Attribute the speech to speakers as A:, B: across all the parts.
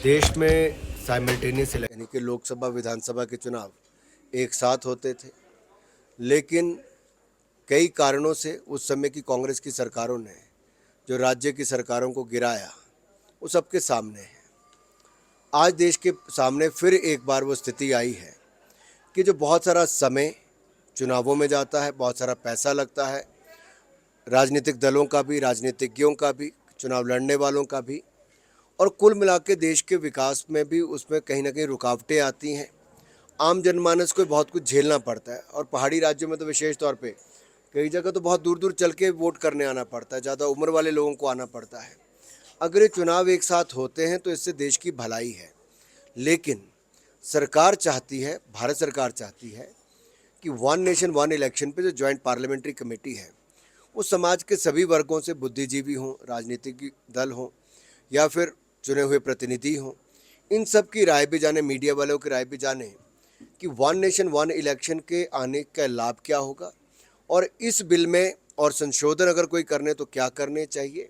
A: देश में साइमल्टेनियस यानी कि लोकसभा विधानसभा के चुनाव एक साथ होते थे, लेकिन कई कारणों से उस समय की कांग्रेस की सरकारों ने जो राज्य की सरकारों को गिराया, वो सबके सामने है। आज देश के सामने फिर एक बार वो स्थिति आई है कि जो बहुत सारा समय चुनावों में जाता है, बहुत सारा पैसा लगता है, राजनीतिक दलों का भी, राजनीतिज्ञों का भी, चुनाव लड़ने वालों का भी, और कुल मिला के देश के विकास में भी उसमें कहीं न कहीं रुकावटें आती हैं। आम जनमानस को बहुत कुछ झेलना पड़ता है, और पहाड़ी राज्यों में तो विशेष तौर पे कई जगह तो बहुत दूर दूर चल के वोट करने आना पड़ता है, ज़्यादा उम्र वाले लोगों को आना पड़ता है। अगर ये चुनाव एक साथ होते हैं तो इससे देश की भलाई है, लेकिन सरकार चाहती है, भारत सरकार चाहती है कि वन नेशन वन इलेक्शन पे जो जॉइंट पार्लियामेंट्री कमेटी है, वो समाज के सभी वर्गों से, बुद्धिजीवी हों, राजनीतिक दल हों या फिर चुने हुए प्रतिनिधि हों, इन सब की राय भी जाने, मीडिया वालों की राय भी जाने कि वन नेशन वन इलेक्शन के आने का लाभ क्या होगा, और इस बिल में और संशोधन अगर कोई करने तो क्या करने चाहिए,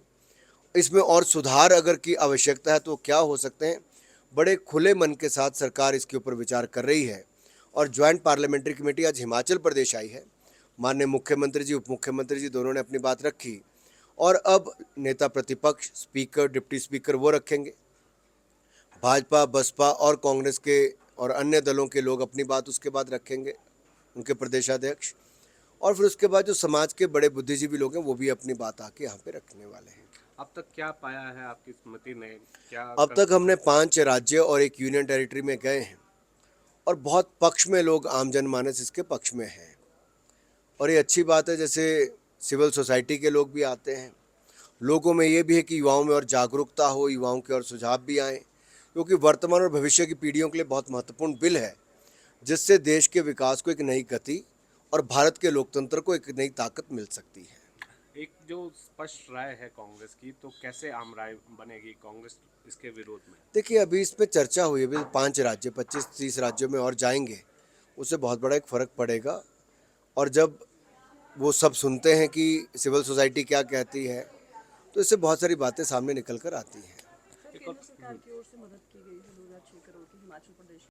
A: इसमें और सुधार अगर की आवश्यकता है तो क्या हो सकते हैं। बड़े खुले मन के साथ सरकार इसके ऊपर विचार कर रही है, और ज्वाइंट पार्लियामेंट्री कमेटी आज हिमाचल प्रदेश आई है। माननीय मुख्यमंत्री जी, उप मुख्यमंत्री जी दोनों ने अपनी बात रखी, और अब नेता प्रतिपक्ष, स्पीकर, डिप्टी स्पीकर वो रखेंगे। भाजपा, बसपा और कांग्रेस के और अन्य दलों के लोग अपनी बात उसके बाद रखेंगे, उनके प्रदेशाध्यक्ष, और फिर उसके बाद जो समाज के बड़े बुद्धिजीवी लोग हैं वो भी अपनी बात आके यहाँ पे रखने वाले हैं।
B: अब तक क्या पाया है आपकी समिति ने? क्या
A: अब तक हमने 5 राज्य और एक यूनियन टेरिटरी में गए हैं, और बहुत पक्ष में लोग, आम जनमानस इसके पक्ष में हैं, और ये अच्छी बात है। जैसे सिविल सोसाइटी के लोग भी आते हैं, लोगों में ये भी है कि युवाओं में और जागरूकता हो, युवाओं के और सुझाव भी आएँ, क्योंकि वर्तमान और भविष्य की पीढ़ियों के लिए बहुत महत्वपूर्ण बिल है, जिससे देश के विकास को एक नई गति और भारत के लोकतंत्र को एक नई ताकत मिल सकती है।
B: एक जो स्पष्ट राय है कांग्रेस की, तो कैसे आम राय बनेगी कांग्रेस इसके विरोध में?
A: देखिए, अभी इस पे चर्चा हुई है, अभी 5 राज्य, 25-30 राज्यों में और जाएंगे, उससे बहुत बड़ा एक फ़र्क पड़ेगा। और जब वो सब सुनते हैं कि सिविल सोसाइटी क्या कहती है, तो इससे बहुत सारी बातें सामने निकल कर आती हैं।
C: सर,
B: एक और
C: केंद्र सरकार की ओर से मदद की गई है 2006 करोड़ की हिमाचल प्रदेश